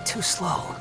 Too slow.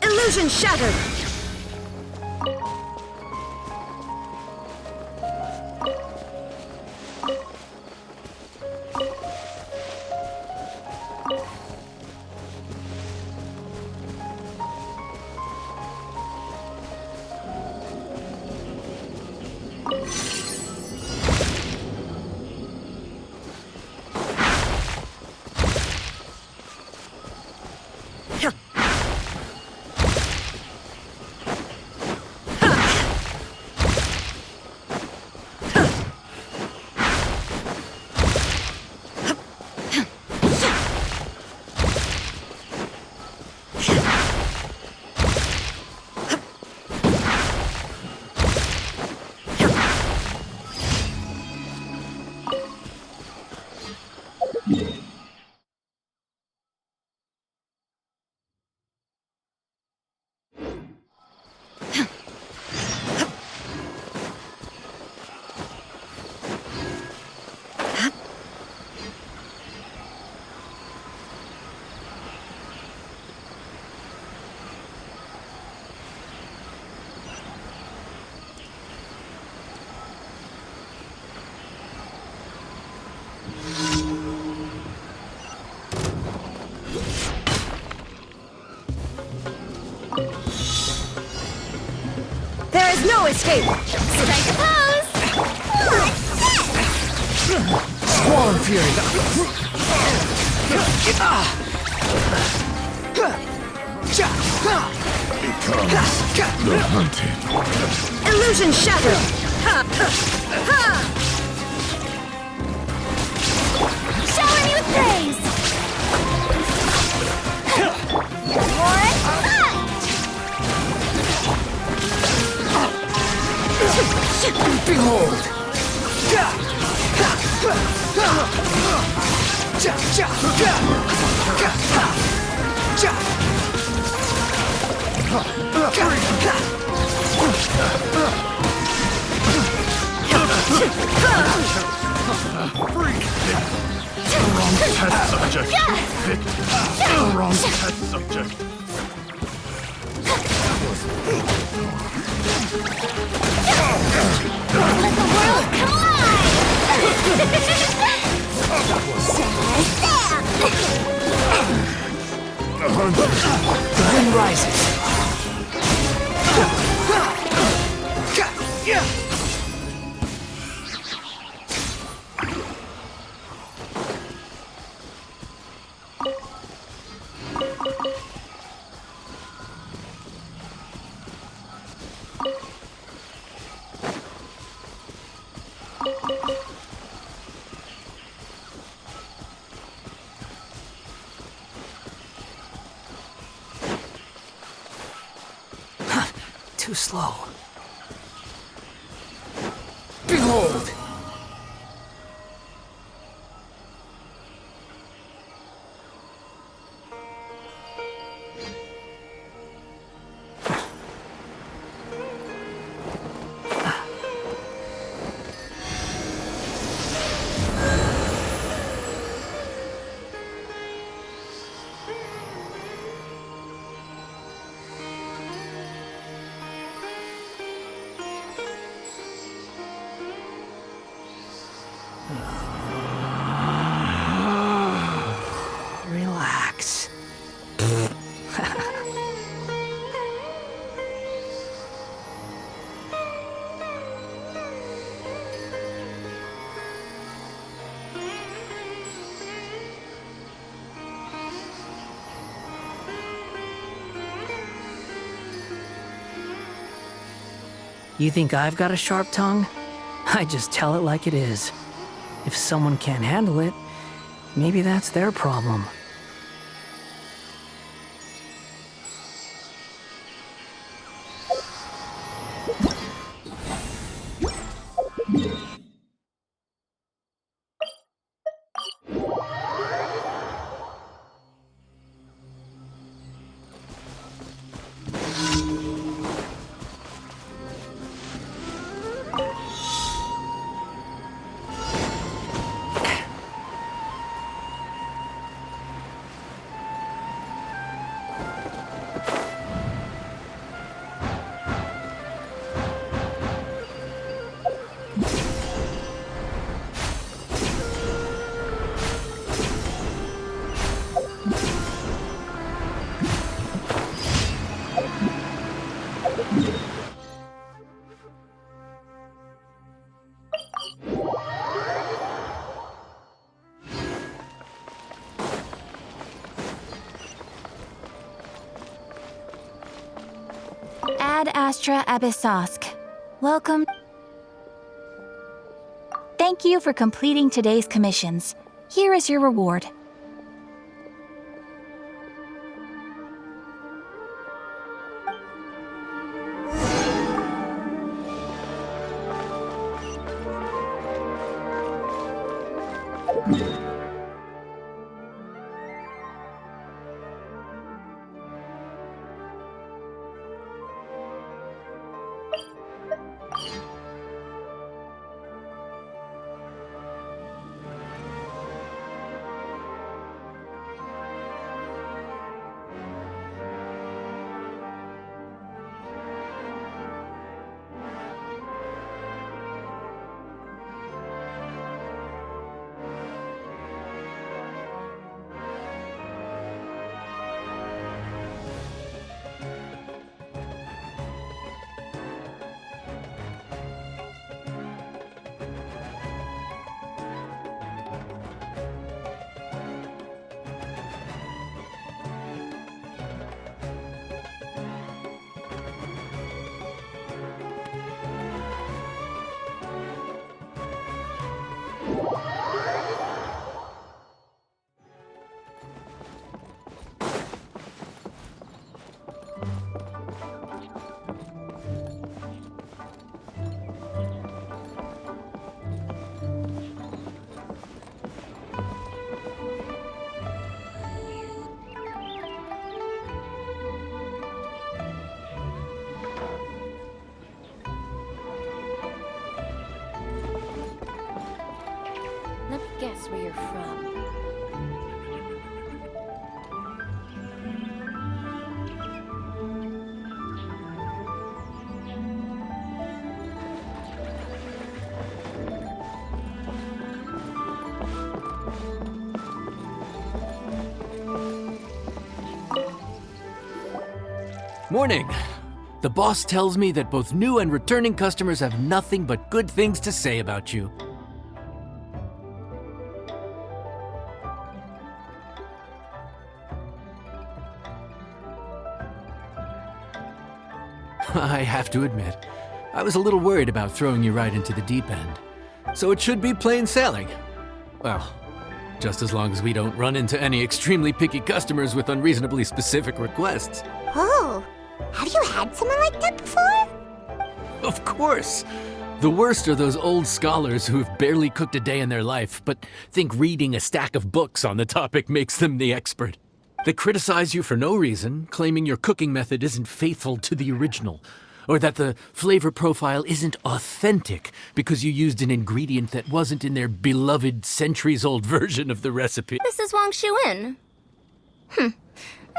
Illusion shattered! There is no escape! Strike a pose! Swarm Fury! Becomes the hunted. Illusion shattered! Shower me with praise! One fight! Behold! Wrong test subject. Wrong test subject. Let the world collide! The hunted. The wind rises. Too slow. Behold! Relax. You think I've got a sharp tongue? I just tell it like it is. If someone can't handle it, maybe that's their problem. Ad Astra Abyssosk. Welcome. Thank you for completing today's commissions. Here is your reward. Let me guess where you're from. Morning. The boss tells me that both new and returning customers have nothing but good things to say about you. I have to admit, I was a little worried about throwing you right into the deep end. So it should be plain sailing. Well, just as long as we don't run into any extremely picky customers with unreasonably specific requests. Oh, have you had someone like that before? Of course! The worst are those old scholars who've barely cooked a day in their life, but think reading a stack of books on the topic makes them the expert. They criticize you for no reason, claiming your cooking method isn't faithful to the original, or that the flavor profile isn't authentic because you used an ingredient that wasn't in their beloved centuries-old version of the recipe. This is Wang Shuin.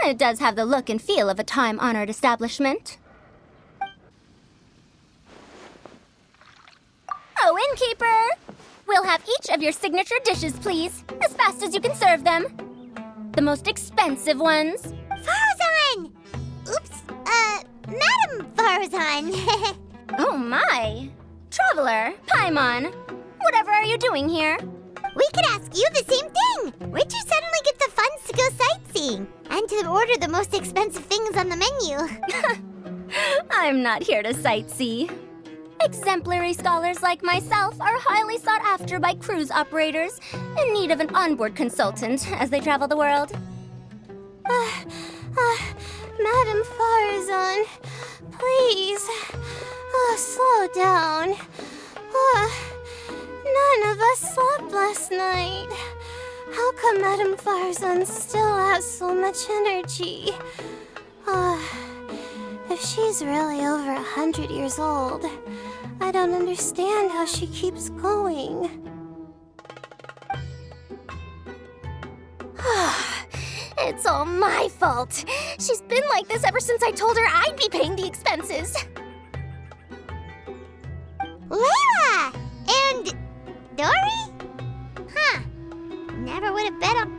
It does have the look and feel of a time-honored establishment. Oh, innkeeper! We'll have each of your signature dishes, please, as fast as you can serve them. The most expensive ones. Farazan! Oops, Madam Farazan. Oh my! Traveler, Paimon, whatever are you doing here? We could ask you the same thing. Where'd you suddenly get the funds to go sightseeing? And to order the most expensive things on the menu? I'm not here to sightsee. Exemplary scholars like myself are highly sought after by cruise operators in need of an onboard consultant as they travel the world. Madam Farazan, please, slow down. None of us slept last night. How come Madam Farazan still has so much energy? If she's really over 100 years old, I don't understand how she keeps going. It's all my fault. She's been like this ever since I told her I'd be paying the expenses. Layla! And Dory? Huh. Never would have bet on...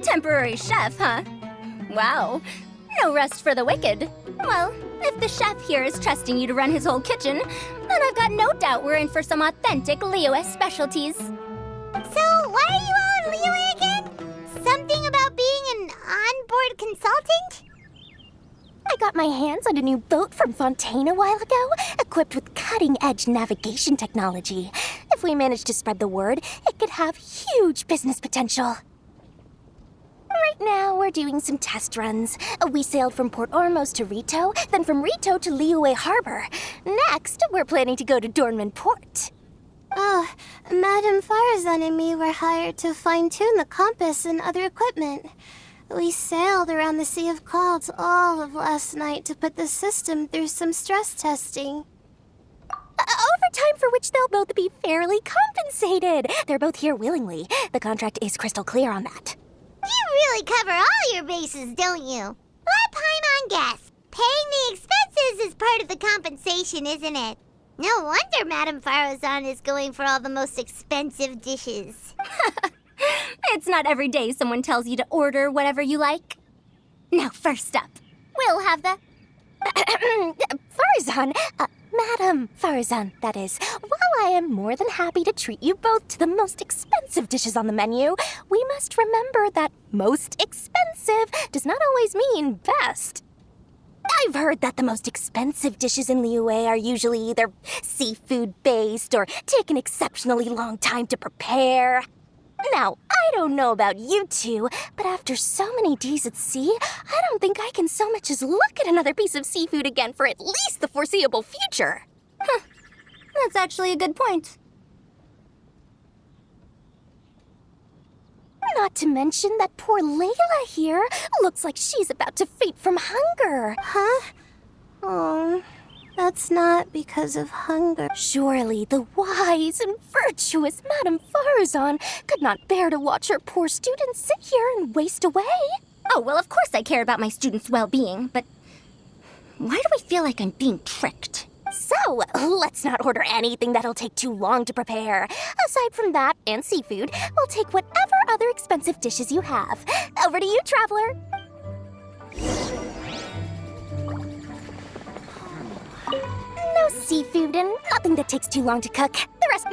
Temporary chef, huh? Wow. No rest for the wicked. Well, if the chef here is trusting you to run his whole kitchen, then I've got no doubt we're in for some authentic Liyue specialties. So, why are you all in Liyue again? Something about being an onboard consultant? I got my hands on a new boat from Fontaine a while ago, equipped with cutting-edge navigation technology. If we manage to spread the word, it could have huge business potential. Right now, we're doing some test runs. We sailed from Port Ormos to Rito, then from Rito to Liyue Harbor. Next, we're planning to go to Dornman Port. Oh, Madame Farazan and me were hired to fine-tune the compass and other equipment. We sailed around the Sea of Clouds all of last night to put the system through some stress testing. Overtime for which they'll both be fairly compensated. They're both here willingly. The contract is crystal clear on that. You really cover all your bases, don't you? Let Paimon guess. Paying the expenses is part of the compensation, isn't it? No wonder Madame Farazan is going for all the most expensive dishes. It's not every day someone tells you to order whatever you like. Now, first up, we'll have the... Farazan, Madame Farazan, that is. While I am more than happy to treat you both to the most expensive dishes on the menu, we must remember that most expensive does not always mean best. I've heard that the most expensive dishes in Liyue are usually either seafood-based or take an exceptionally long time to prepare. Now, I don't know about you two, but after so many days at sea, I don't think I can so much as look at another piece of seafood again for at least the foreseeable future. Huh. That's actually a good point. Not to mention that poor Layla here looks like she's about to faint from hunger. Huh? Oh, that's not because of hunger. Surely the wise and virtuous Madame Farazan could not bear to watch her poor students sit here and waste away. Oh, well, of course I care about my students' well-being, but why do I feel like I'm being tricked? So, let's not order anything that'll take too long to prepare. Aside from that and seafood, we'll take whatever other expensive dishes you have. Over to you, traveler. No seafood and nothing that takes too long to cook. The rest...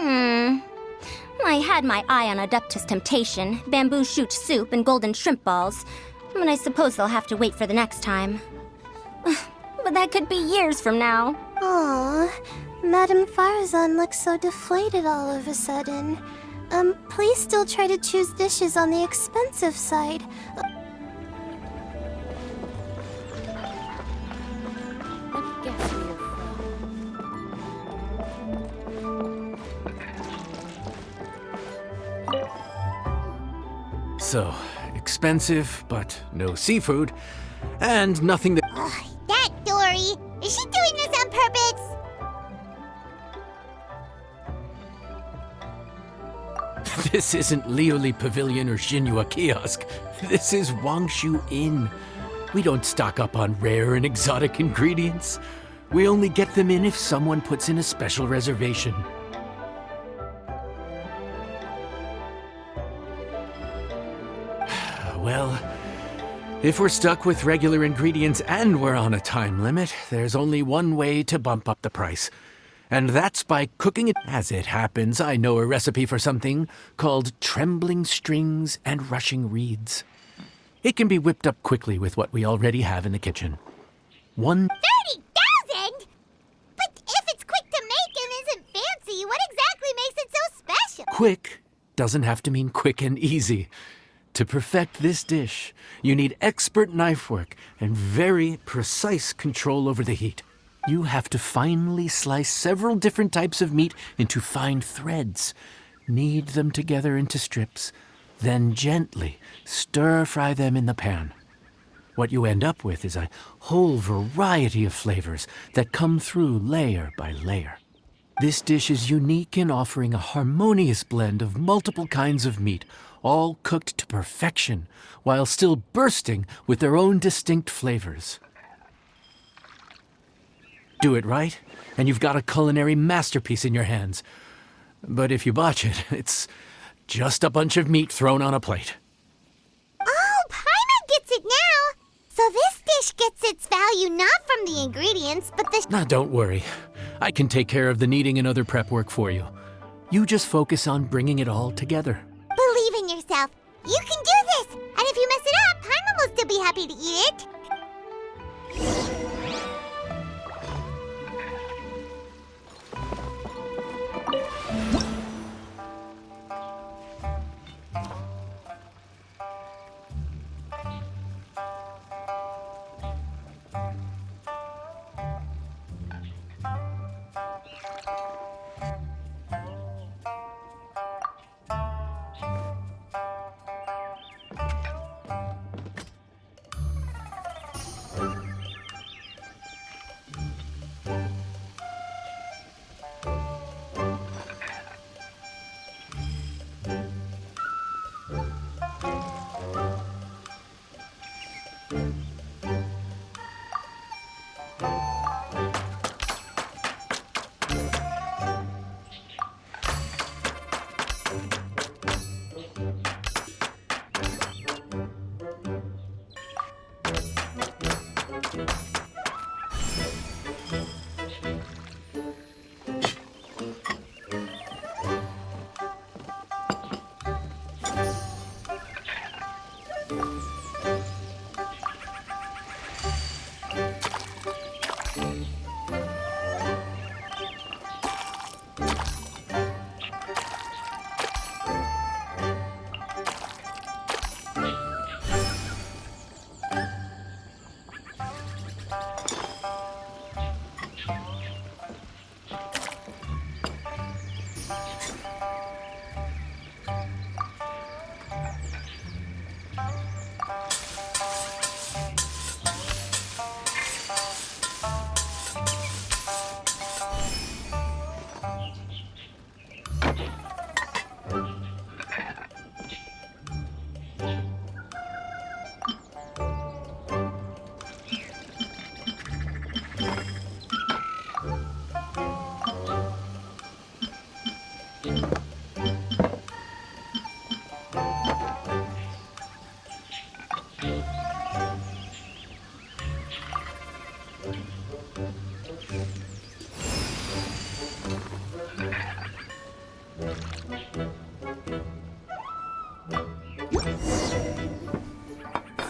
I had my eye on Adeptus Temptation, bamboo shoot soup, and golden shrimp balls. But I suppose they'll have to wait for the next time. But that could be years from now. Aww, Madame Farazan looks so deflated all of a sudden. Please still try to choose dishes on the expensive side. Let me guess where you're So, expensive, but no seafood, and nothing that... Ugh, that Dory! Is she doing this on purpose? This isn't Lioli Pavilion or Xinhua Kiosk. This is Wangshu Inn. We don't stock up on rare and exotic ingredients. We only get them in if someone puts in a special reservation. Well, if we're stuck with regular ingredients and we're on a time limit, there's only one way to bump up the price. And that's by cooking it. As it happens, I know a recipe for something called trembling strings and rushing reeds. It can be whipped up quickly with what we already have in the kitchen. 30,000? But if it's quick to make and isn't fancy, what exactly makes it so special? Quick doesn't have to mean quick and easy. To perfect this dish, you need expert knife work and very precise control over the heat. You have to finely slice several different types of meat into fine threads, knead them together into strips, then gently stir-fry them in the pan. What you end up with is a whole variety of flavors that come through layer by layer. This dish is unique in offering a harmonious blend of multiple kinds of meat, all cooked to perfection, while still bursting with their own distinct flavors. Do it right, and you've got a culinary masterpiece in your hands. But if you botch it, it's just a bunch of meat thrown on a plate. Oh, Paimon gets it now! So this dish gets its value not from the ingredients, but the... Now, don't worry. I can take care of the kneading and other prep work for you. You just focus on bringing it all together. Believe in yourself. You can do this! And if you mess it up, Paimon will still be happy to eat it.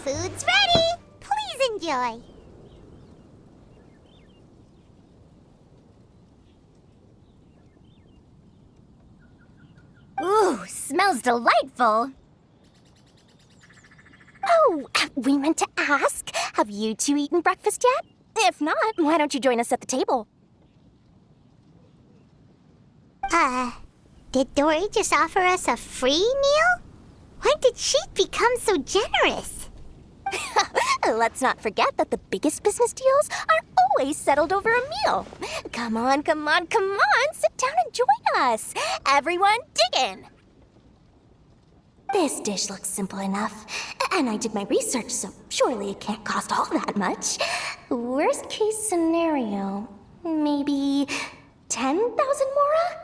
Food's ready! Please enjoy! Ooh, smells delightful. Oh, we meant to ask, have you two eaten breakfast yet? If not, why don't you join us at the table? Did Dory just offer us a free meal? When did she become so generous? Let's not forget that the biggest business deals are always settled over a meal. Come on, come on, come on. Sit down and join us. Everyone, dig in. This dish looks simple enough. And I did my research, so surely it can't cost all that much. Worst case scenario, maybe 10,000 mora?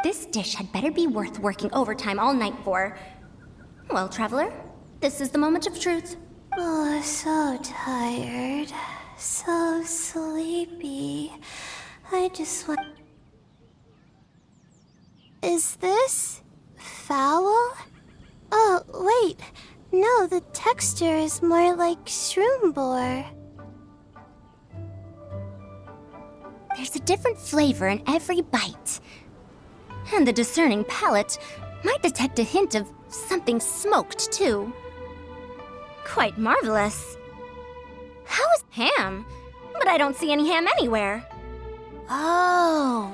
This dish had better be worth working overtime all night for. Well, traveler, this is the moment of truth. Oh, so tired. So sleepy. I just want... Is this... foul? Oh, wait. No, the texture is more like shroom boar. There's a different flavor in every bite. And the discerning palate might detect a hint of something smoked, too. Quite marvelous. How is ham? But I don't see any ham anywhere. Oh.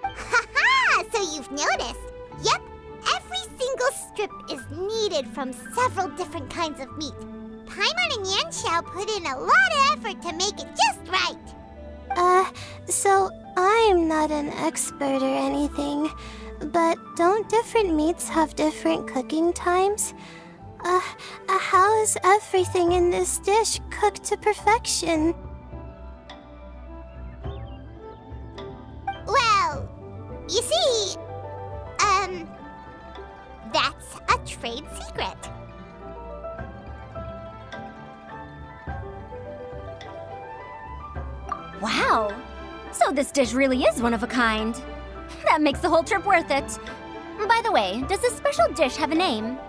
Haha! So you've noticed. Yep, every single strip is needed from several different kinds of meat. Paimon and Yanxiao put in a lot of effort to make it just right. So I'm not an expert or anything, but don't different meats have different cooking times? How is everything in this dish cooked to perfection? Well, you see, that's a trade secret. Wow! So this dish really is one of a kind. That makes the whole trip worth it. By the way, does this special dish have a name?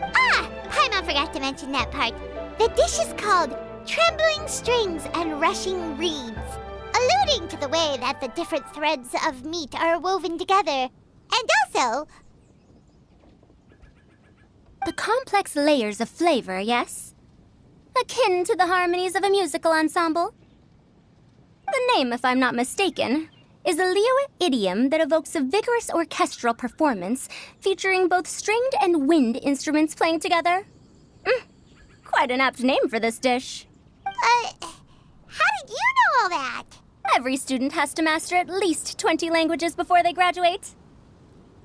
Ah! Paimon forgot to mention that part. The dish is called Trembling Strings and Rushing Reeds, alluding to the way that the different threads of meat are woven together. And also... The complex layers of flavor, yes? Akin to the harmonies of a musical ensemble? The name, if I'm not mistaken, is a Liyue idiom that evokes a vigorous orchestral performance featuring both stringed and wind instruments playing together. Quite an apt name for this dish. how did you know all that? Every student has to master at least 20 languages before they graduate.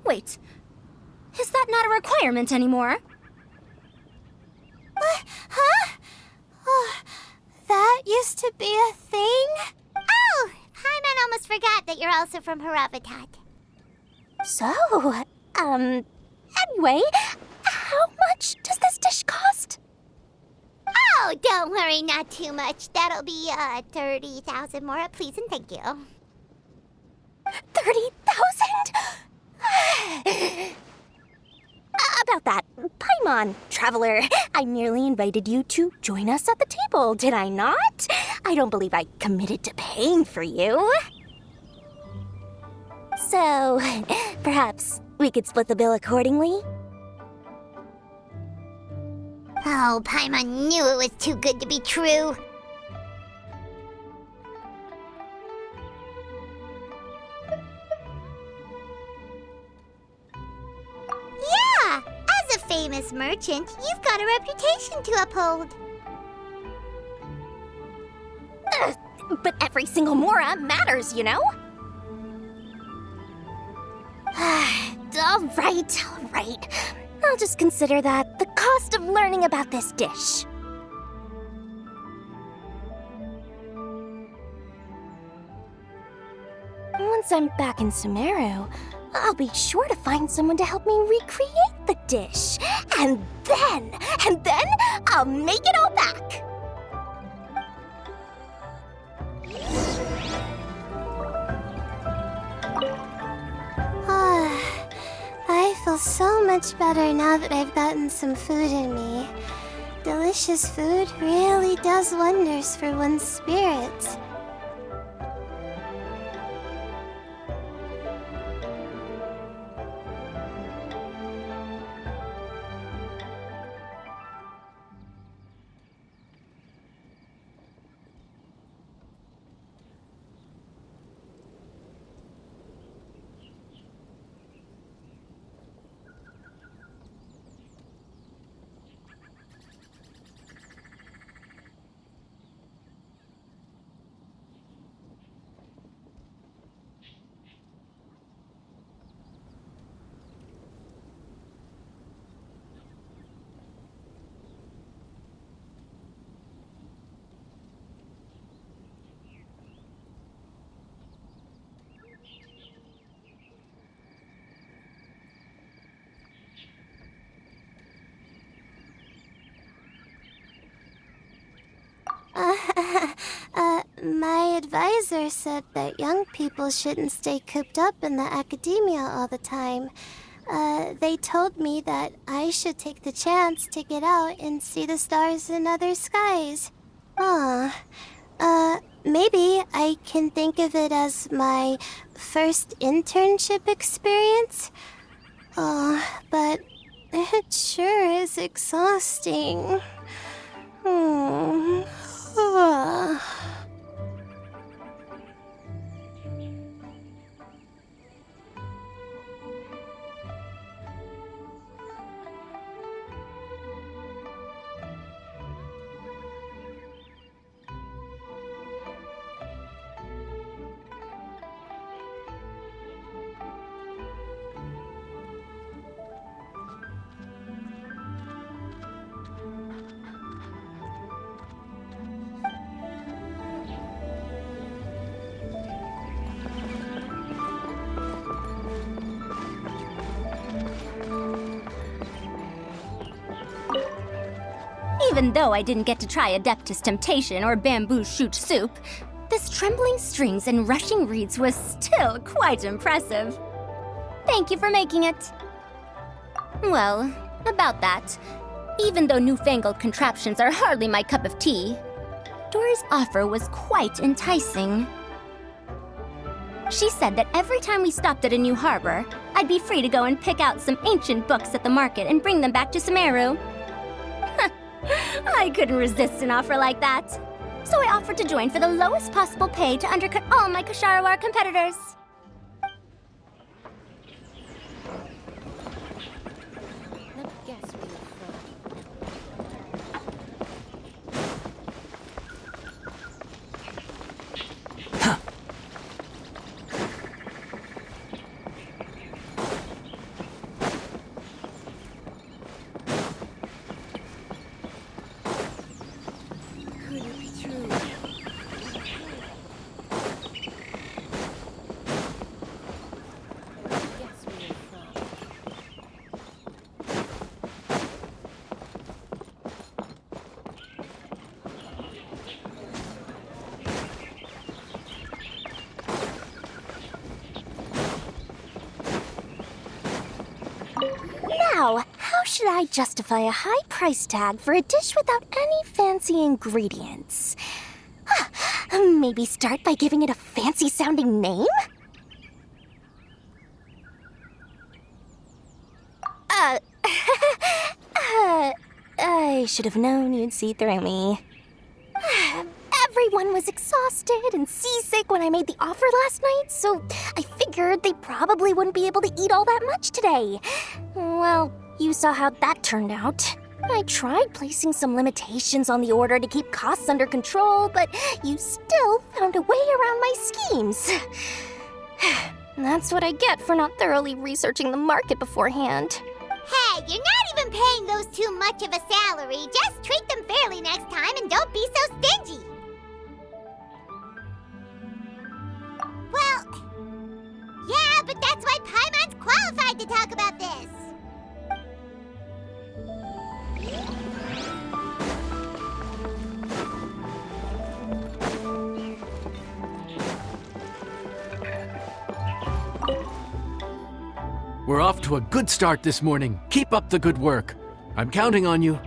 Wait, is that not a requirement anymore? Huh? Oh, that used to be a thing? Oh, Paimon almost forgot that you're also from Haravatat. So, anyway, how much does this dish cost? Oh, don't worry, not too much. That'll be, 30,000 more, please and thank you. 30,000? About that, Paimon, traveler, I merely invited you to join us at the table, did I not? I don't believe I committed to paying for you. So, perhaps we could split the bill accordingly? Oh, Paimon knew it was too good to be true. Yeah! As a famous merchant, you've got a reputation to uphold. But every single mora matters, you know? All right. I'll just consider that the cost of learning about this dish. Once I'm back in Sumeru, I'll be sure to find someone to help me recreate the dish. And then I'll make it all back. I feel so much better now that I've gotten some food in me. Delicious food really does wonders for one's spirit. My advisor said that young people shouldn't stay cooped up in the academia all the time. They told me that I should take the chance to get out and see the stars in other skies. Maybe I can think of it as my first internship experience. But it sure is exhausting. Even though I didn't get to try Adeptus Temptation or Bamboo Shoot Soup, this trembling strings and rushing reeds was still quite impressive. Thank you for making it. Well, about that, even though newfangled contraptions are hardly my cup of tea, Dory's offer was quite enticing. She said that every time we stopped at a new harbor, I'd be free to go and pick out some ancient books at the market and bring them back to Sumeru. I couldn't resist an offer like that. So I offered to join for the lowest possible pay to undercut all my Kasharawar competitors. Let me guess where you're from. Could it be true? Let me guess where you're from. Now, how should I justify a high price tag for a dish without any fancy ingredients? Maybe start by giving it a fancy sounding name? I should have known you'd see through me. Everyone was exhausted and seasick when I made the offer last night, so I figured they probably wouldn't be able to eat all that much today. Well, you saw how that turned out. I tried placing some limitations on the order to keep costs under control, but you still found a way around my schemes. That's what I get for not thoroughly researching the market beforehand. Hey, you're not even paying those too much of a salary. Just treat them fairly next time and don't be so stingy. Well, yeah, but that's why Paimon's qualified to talk about this. We're off to a good start this morning. Keep up the good work. I'm counting on you.